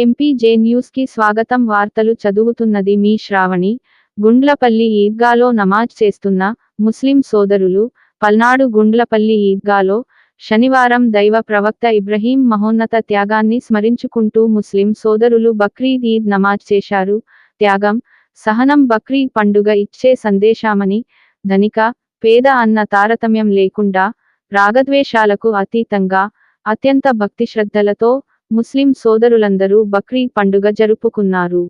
MPJ news కి స్వాగతం. వార్తలు చదువుతున్నది మీ శ్రావణి. గుండ్లపల్లి ఈద్గాలో నమాజ్ చేస్తున్న ముస్లిం సోదరులు. పల్నాడు గుండ్లపల్లి ఈద్గాలో శనివారం దైవ ప్రవక్త ఇబ్రహీం మహోన్నత త్యాగాన్ని స్మరించుకుంటూ ముస్లిం సోదరులు బక్రీద్ ఈద్ నమాజ్ చేశారు. త్యాగం, సహనం బక్రీద్ పండుగ ఇచ్చే సందేశమని, ధనిక, పేద అన్న తారతమ్యం లేకుండా, రాగద్వేషాలకు అతీతంగా, అత్యంత భక్తిశ్రద్ధలతో ముస్లిం సోదరులందరూ బక్రీద్ పండుగ జరుపుకున్నారు.